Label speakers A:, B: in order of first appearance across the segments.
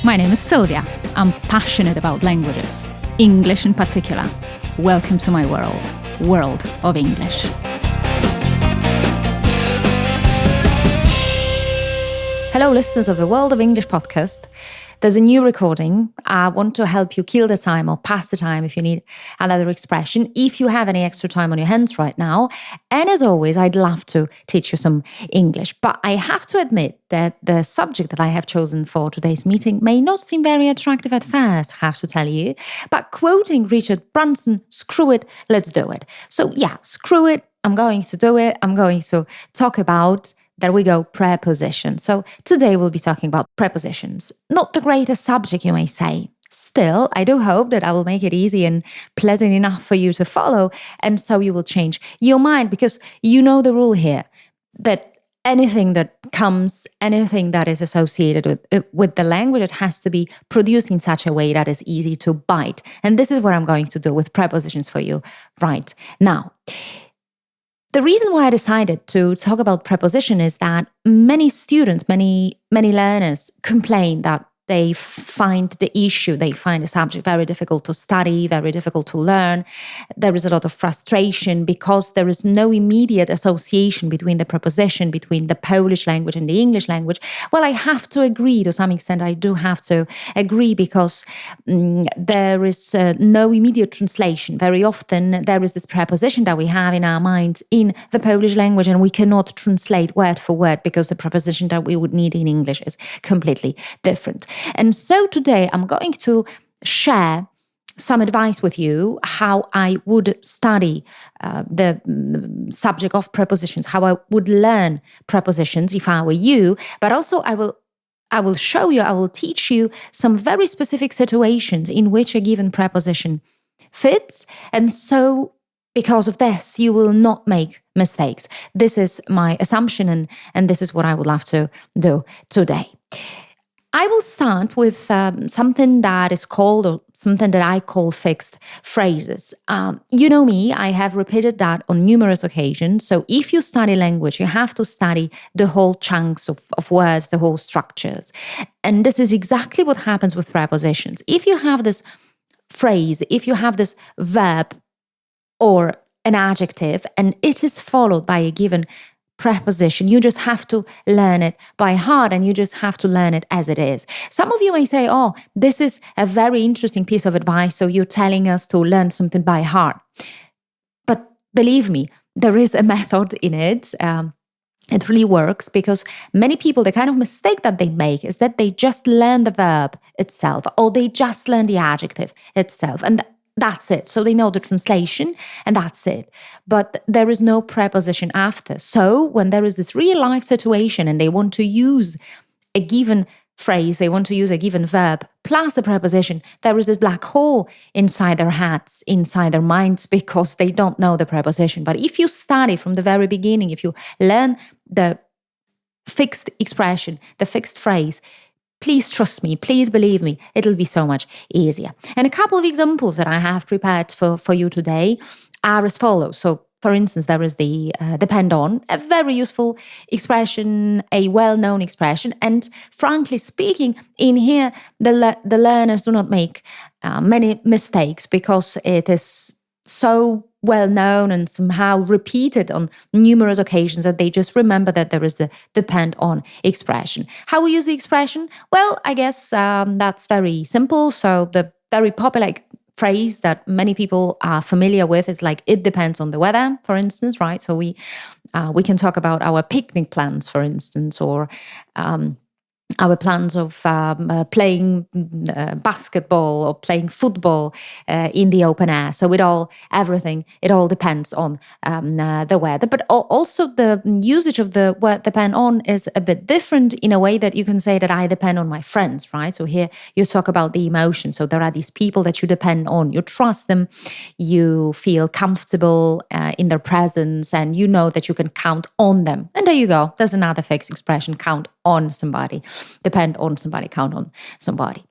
A: My name is Sylvia. I'm passionate about languages, English in particular. Welcome to my world of English. Hello, listeners of the World of English podcast. There's a new recording. I want to help you kill the time or pass the time if you need another expression, if you have any extra time on your hands right now. And as always, I'd love to teach you some English. But I have to admit that the subject that I have chosen for today's meeting may not seem very attractive at first, I have to tell you. But quoting Richard Branson, screw it, let's do it. So yeah, screw it, I'm going to do it. I'm going to talk about, there we go, prepositions. So today we'll be talking about prepositions. Not the greatest subject, you may say. Still, I do hope that I will make it easy and pleasant enough for you to follow, and so you will change your mind, because you know the rule here, that anything that comes, anything that is associated with the language, it has to be produced in such a way that is easy to bite. And this is what I'm going to do with prepositions for you right now. The reason why I decided to talk about preposition is that many students, many learners complain that they find the subject very difficult to study, very difficult to learn. There is a lot of frustration because there is no immediate association between the preposition, between the Polish language and the English language. Well, I have to agree to some extent. I do have to agree because there is no immediate translation. Very often there is this preposition that we have in our minds in the Polish language, and we cannot translate word for word because the preposition that we would need in English is completely different. And so today I'm going to share some advice with you how I would study the subject of prepositions, how I would learn prepositions if I were you, but also I will teach you some very specific situations in which a given preposition fits. And so because of this, you will not make mistakes. This is my assumption, and this is what I would love to do today. I will start with something that is called, or something that I call, fixed phrases. You know me, I have repeated that on numerous occasions. So if you study language, you have to study the whole chunks of words, the whole structures. And this is exactly what happens with prepositions. If you have this phrase, if you have this verb or an adjective, and it is followed by a given preposition, you just have to learn it by heart, and you just have to learn it as it is. Some of you may say, oh, this is a very interesting piece of advice, so you're telling us to learn something by heart. But believe me, there is a method in it. It really works, because many people, the kind of mistake that they make is that they just learn the verb itself, or they just learn the adjective itself, and that's it. So they know the translation and that's it. But there is no preposition after. So when there is this real life situation and they want to use a given phrase, they want to use a given verb plus a preposition, there is this black hole inside their heads, inside their minds, because they don't know the preposition. But if you study from the very beginning, if you learn the fixed expression, the fixed phrase, please trust me, please believe me, it'll be so much easier. And a couple of examples that I have prepared for you today are as follows. So, for instance, there is the depend on, a very useful expression, a well-known expression. And frankly speaking, in here, the learners do not make many mistakes, because it is so well known and somehow repeated on numerous occasions that they just remember that there is the depend on expression. How we use the expression? Well, I guess that's very simple. So the very popular phrase that many people are familiar with is like, it depends on the weather, for instance, right? So we can talk about our picnic plans, for instance, or our plans of playing basketball or playing football in the open air. So it all depends on the weather. But also the usage of the word depend on is a bit different, in a way that you can say that I depend on my friends, right? So here you talk about the emotion. So there are these people that you depend on. You trust them, you feel comfortable in their presence, and you know that you can count on them. And there you go. There's another fixed expression, count on somebody. Depend on somebody, count on somebody.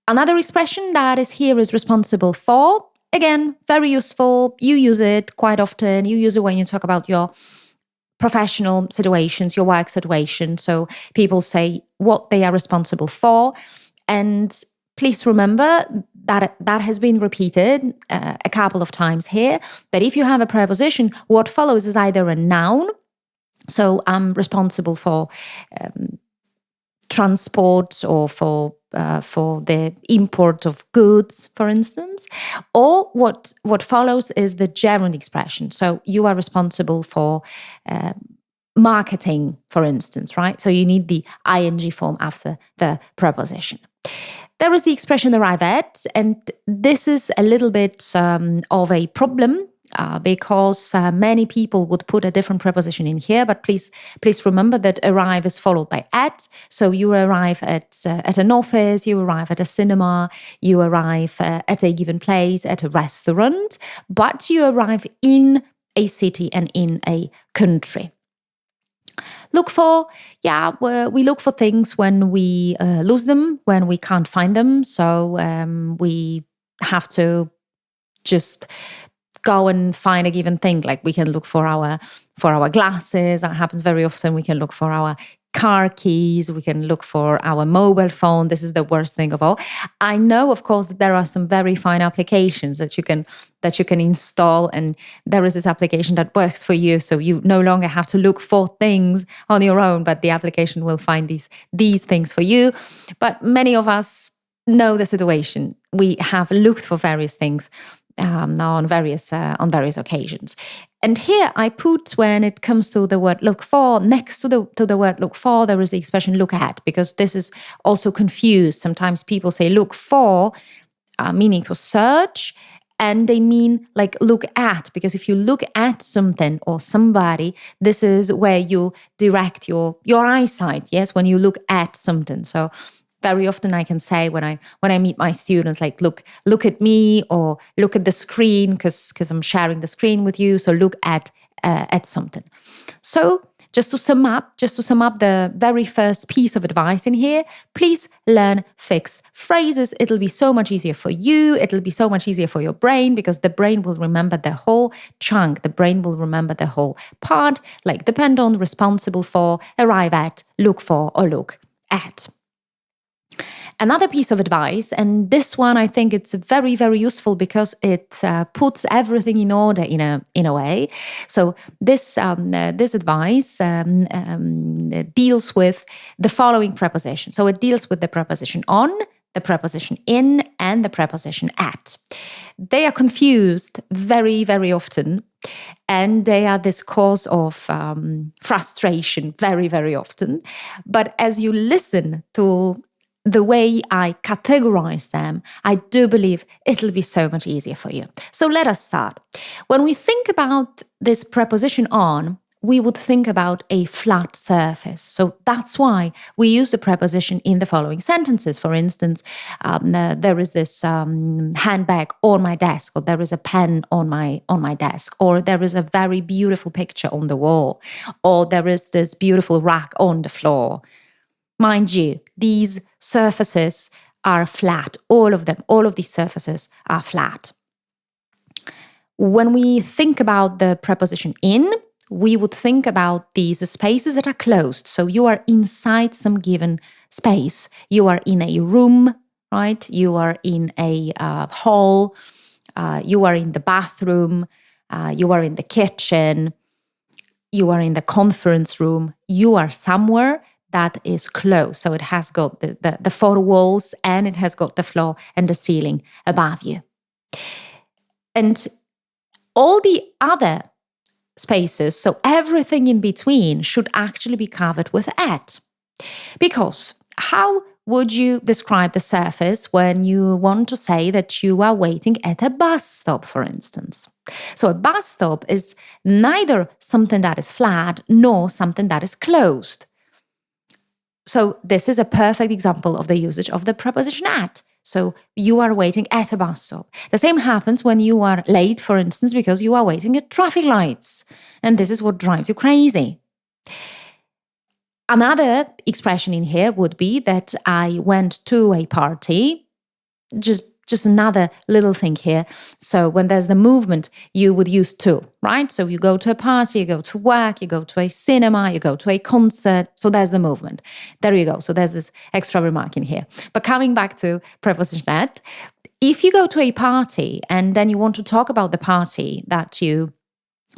A: Another expression that is here is responsible for. Again, very useful. You use it quite often. You use it when you talk about your professional situations, your work situation. So people say what they are responsible for. And please remember that that has been repeated a couple of times here, that if you have a preposition, what follows is either a noun. So I'm responsible for transport or for the import of goods, for instance, or what follows is the gerund expression. So you are responsible for marketing, for instance, right? So you need the ing form after the preposition. There is the expression arrive at, and this is a little bit of a problem because many people would put a different preposition in here. But please remember that arrive is followed by at. So you arrive at an office, you arrive at a cinema, you arrive at a given place, at a restaurant, but you arrive in a city and in a country. Look for, we look for things when we lose them, when we can't find them. So we have to just go and find a given thing. Like we can look for our glasses. That happens very often. We can look for our car keys. We can look for our mobile phone. This is the worst thing of all. I know, of course, that there are some very fine applications that you can install, and there is this application that works for you, so you no longer have to look for things on your own, but the application will find these things for you. But many of us know the situation. We have looked for various things on various occasions. And here I put, when it comes to the word look for, next to the word look for, there is the expression look at, because this is also confused. Sometimes people say look for, meaning to search, and they mean like look at, because if you look at something or somebody, this is where you direct your eyesight, yes, when you look at something. So very often I can say when I meet my students, like look at me, or look at the screen, because I'm sharing the screen with you. So look at something. So just to sum up the very first piece of advice in here, please learn fixed phrases. It'll be so much easier for you. It'll be so much easier for your brain, because the brain will remember the whole chunk. The brain will remember the whole part, like depend on, responsible for, arrive at, look for, or look at. Another piece of advice, and this one I think it's very, very useful because it puts everything in order in a way. So this advice deals with the following preposition. So it deals with the preposition on, the preposition in, and the preposition at. They are confused very, very often, and they are this cause of frustration very, very often. But as you listen to the way I categorize them, I do believe it'll be so much easier for you. So let us start. When we think about this preposition on, we would think about a flat surface. So that's why we use the preposition in the following sentences. For instance, there is this handbag on my desk, or there is a pen on my desk, or there is a very beautiful picture on the wall, or there is this beautiful rack on the floor. Mind you, these surfaces are flat. All of them, all of these surfaces are flat. When we think about the preposition in, we would think about these spaces that are closed. So you are inside some given space. You are in a room, right? You are in a hall. You are in the bathroom. You are in the kitchen. You are in the conference room. You are somewhere that is closed. So it has got the four walls, and it has got the floor and the ceiling above you. And all the other spaces, so everything in between, should actually be covered with at. Because how would you describe the surface when you want to say that you are waiting at a bus stop, for instance? So a bus stop is neither something that is flat nor something that is closed. So this is a perfect example of the usage of the preposition at. So you are waiting at a bus stop. The same happens when you are late, for instance, because you are waiting at traffic lights. And this is what drives you crazy. Another expression in here would be that I went to a party just just another little thing here. So when there's the movement, you would use to, right? So you go to a party, you go to work, you go to a cinema, you go to a concert. So there's the movement. There you go. So there's this extra remark in here. But coming back to preposition at, if you go to a party and then you want to talk about the party that you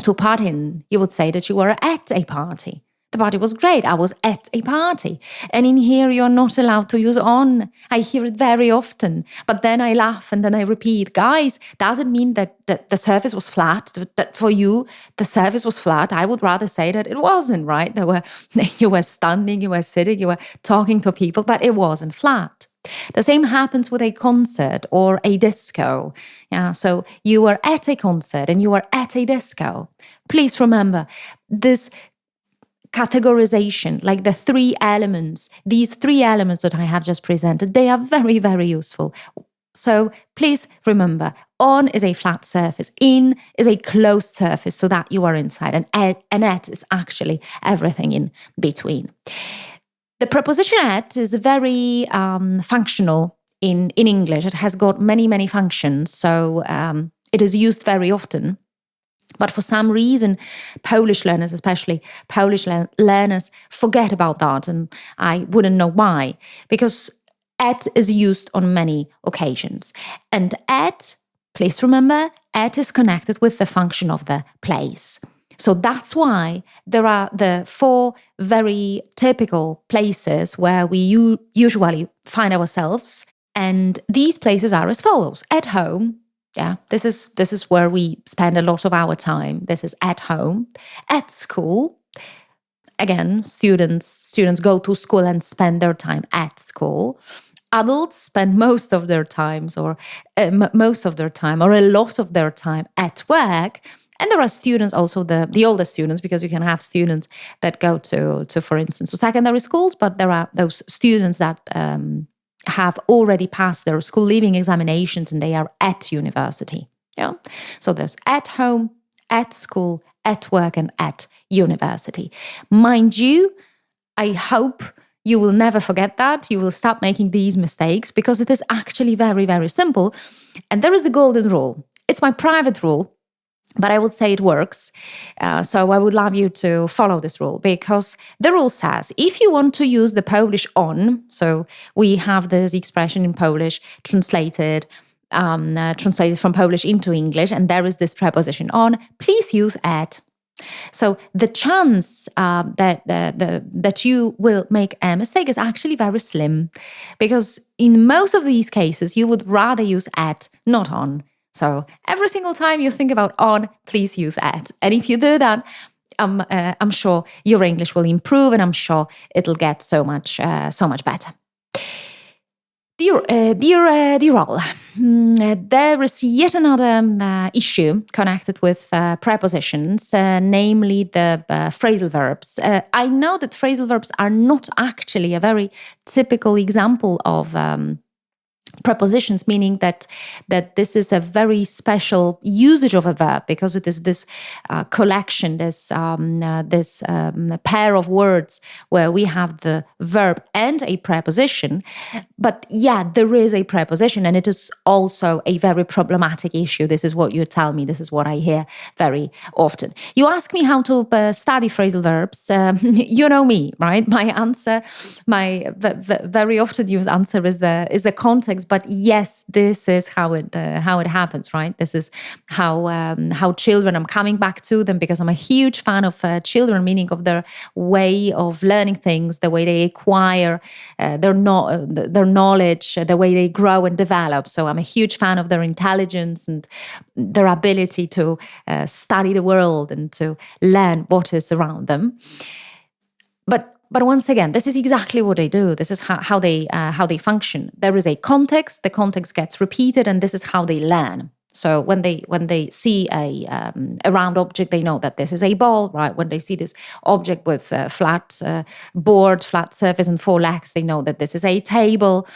A: took part in, you would say that you were at a party. The party was great. I was at a party. And in here, you're not allowed to use on. I hear it very often. But then I laugh and then I repeat, guys, does it mean that the surface was flat? That for you, the surface was flat? I would rather say that it wasn't, right? You were standing, you were sitting, you were talking to people, but it wasn't flat. The same happens with a concert or a disco. Yeah, so you were at a concert and you were at a disco. Please remember this categorization, like the three elements, these three elements that I have just presented, they are very, very useful. So please remember, on is a flat surface, in is a closed surface so that you are inside, and at is actually everything in between. The preposition at is very functional in English. It has got many, many functions, so it is used very often. But for some reason, Polish learners, especially Polish learners, forget about that. And I wouldn't know why. Because at is used on many occasions. And at, please remember, at is connected with the function of the place. So that's why there are the four very typical places where we usually find ourselves. And these places are as follows. At home. Yeah, this is where we spend a lot of our time. This is at home. At school, again, students go to school and spend their time at school. Adults spend most of their time or a lot of their time at work. And there are students also, the older students, because you can have students that go to for instance, to secondary schools, but there are those students that have already passed their school leaving examinations and they are at university. Yeah. So there's at home, at school, at work, and at university. Mind you, I hope you will never forget that. You will stop making these mistakes because it is actually very, very simple. And there is the golden rule. It's my private rule, but I would say it works. So I would love you to follow this rule, because the rule says if you want to use the Polish on, so we have this expression in Polish translated from Polish into English, and there is this preposition on, please use at. So the chance that you will make a mistake is actually very slim, because in most of these cases, you would rather use at, not on. So every single time you think about on, please use at. And if you do that, I'm sure your English will improve, and I'm sure it'll get so much better. Dear all, there is yet another issue connected with prepositions, namely the phrasal verbs. I know that phrasal verbs are not actually a very typical example of prepositions, meaning that this is a very special usage of a verb, because it is this collection, this pair of words where we have the verb and a preposition. But yeah, there is a preposition, and it is also a very problematic issue. This is what you tell me. This is what I hear very often. You ask me how to study phrasal verbs. You know me, right? My answer, my very often used answer is the context. But yes, this is how it happens, right? This is how children. I'm coming back to them because I'm a huge fan of children, meaning of their way of learning things, the way they acquire their knowledge, the way they grow and develop. So I'm a huge fan of their intelligence and their ability to study the world and to learn what is around them. But once again, this is exactly what they do. This is how they function. There is a context. The context gets repeated, and this is how they learn. So when they see a round object, they know that this is a ball, right? When they see this object with a flat board, flat surface, and four legs, they know that this is a table,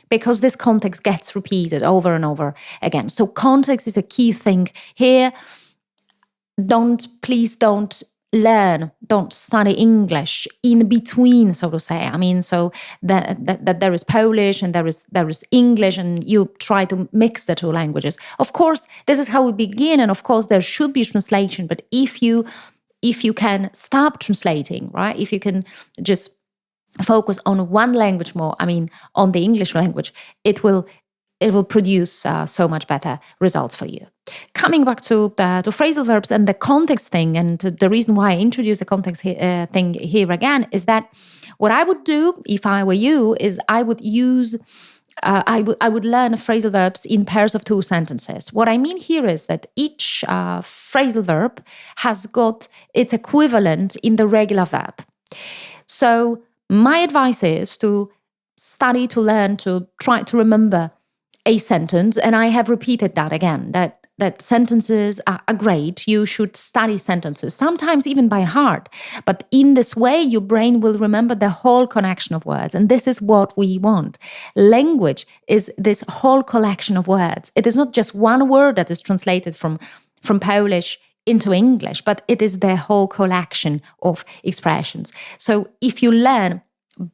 A: because this context gets repeated over and over again. So context is a key thing here. Please don't learn, don't study English in between, so to say. I mean, so that there is Polish and there is English, and you try to mix the two languages. Of course, this is how we begin, and of course there should be translation. But if you can stop translating, right? If you can just focus on one language more, I mean, on the English language, it will produce so much better results for you. Coming back to phrasal verbs and the context thing, and the reason why I introduced the context thing here again is that what I would do if I were you is I would use I would learn phrasal verbs in pairs of 2 sentences. What I mean here is that each phrasal verb has got its equivalent in the regular verb. So my advice is to study, to learn, to try to remember a sentence, and I have repeated that again, that sentences are great. You should study sentences, sometimes even by heart. But in this way, your brain will remember the whole connection of words. And this is what we want. Language is this whole collection of words. It is not just one word that is translated from Polish into English, but it is the whole collection of expressions. So if you learn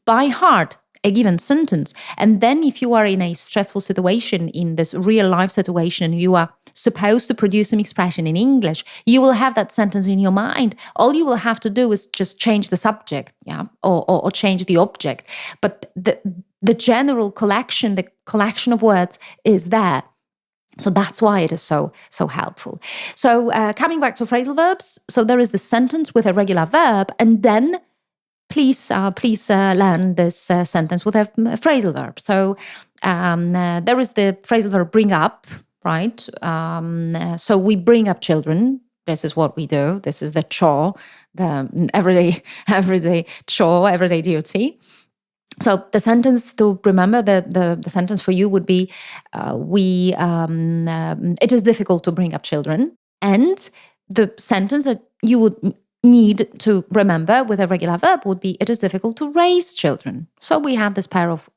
A: by heart a given sentence, and then if you are in a stressful situation, in this real life situation, you are supposed to produce some expression in English, you will have that sentence in your mind. All you will have to do is just change the subject, or change the object. But the general collection, the collection of words is there. So that's why it is so helpful. So coming back to phrasal verbs, so there is the sentence with a regular verb, and then please learn this sentence with a phrasal verb. So there is the phrasal verb bring up, right? So we bring up children. This is what we do. This is the chore, the everyday chore, everyday duty. So the sentence to remember, the sentence for you would be, it is difficult to bring up children. And the sentence that you would need to remember with a regular verb would be, it is difficult to raise children. So we have this pair of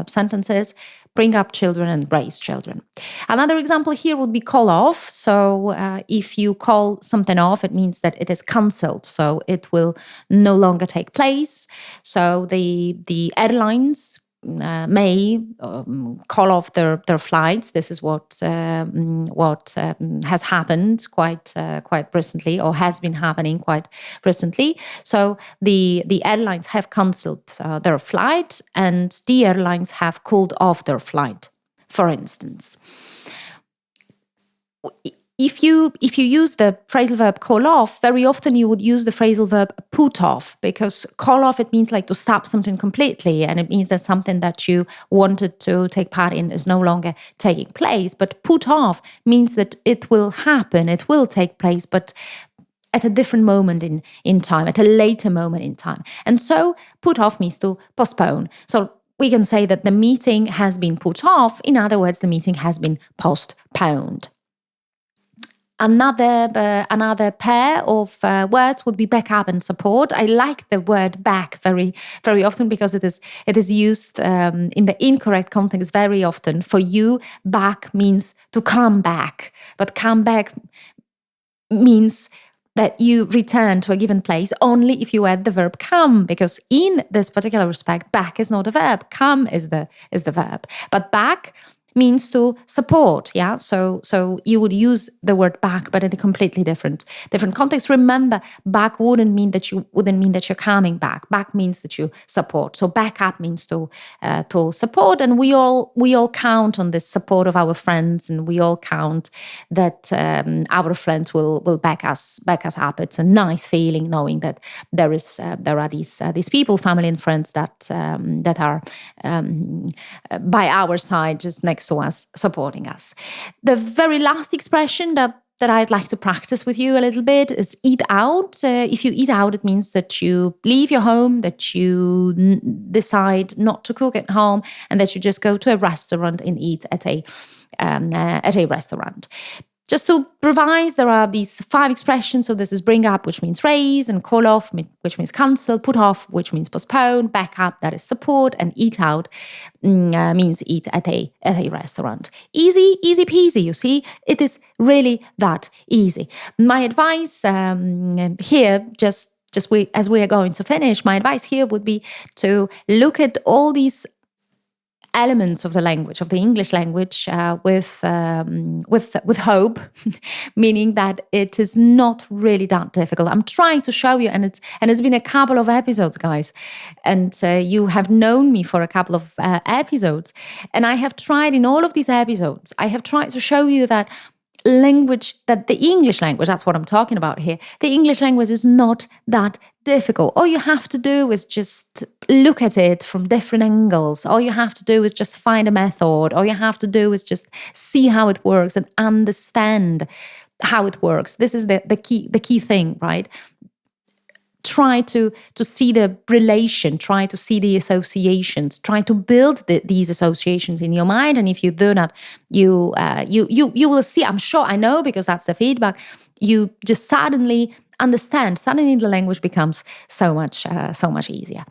A: sentences, bring up children and raise children. Another example here would be call off. So if you call something off, it means that it is cancelled. So it will no longer take place. So the airlines may call off their flights. This is what has happened quite recently, or has been happening quite recently. So the airlines have cancelled their flight, and the airlines have called off their flight, for instance. If you use the phrasal verb call off, very often you would use the phrasal verb put off, because call off, it means like to stop something completely, and it means that something that you wanted to take part in is no longer taking place. But put off means that it will happen, it will take place, but at a different moment in time, at a later moment in time. And so put off means to postpone. So we can say that the meeting has been put off. In other words, the meeting has been postponed. Another pair of words would be back up and support. I like the word back very, very often, because it is used in the incorrect context very often. For you, back means to come back, but come back means that you return to a given place only if you add the verb come, because in this particular respect, back is not a verb, come is the verb. But back means to support, yeah. So you would use the word back, but in a completely different context. Remember, back wouldn't mean that you're coming back. Back means that you support. So back up means to support, and we all count on this support of our friends, and we all count that our friends will back us up. It's a nice feeling knowing that there are these people, family and friends that are by our side, just next to us, supporting us. The very last expression that I'd like to practice with you a little bit is eat out. If you eat out, it means that you leave your home, that you decide not to cook at home, and that you just go to a restaurant and eat at a restaurant. Just to revise, there are these 5 expressions. So this is bring up, which means raise, and call off, which means cancel, put off, which means postpone, back up, that is support, and eat out means eat at a restaurant. Easy peasy, you see? It is really that easy. My advice here, as we are going to finish, my advice here would be to look at all these elements of the language, of the English language, with hope, meaning that it is not really that difficult. I'm trying to show you, and it's been a couple of episodes, guys, and you have known me for a couple of episodes, and I have tried in all of these episodes, I have tried to show you that the English language, that's what I'm talking about here. The English language is not that difficult. All you have to do is just look at it from different angles. All you have to do is just find a method. All you have to do is just see how it works and understand how it works. This is the key thing, right? Try to see the relation, try to see the associations, try to build these associations in your mind. And if you do that, you will see, I'm sure, I know, because that's the feedback, you just suddenly understand, suddenly the language becomes so much easier.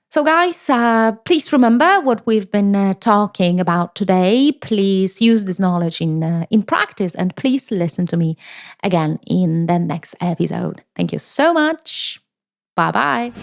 A: So guys, please remember what we've been talking about today. Please use this knowledge in practice, and please listen to me again in the next episode. Thank you so much. Bye-bye.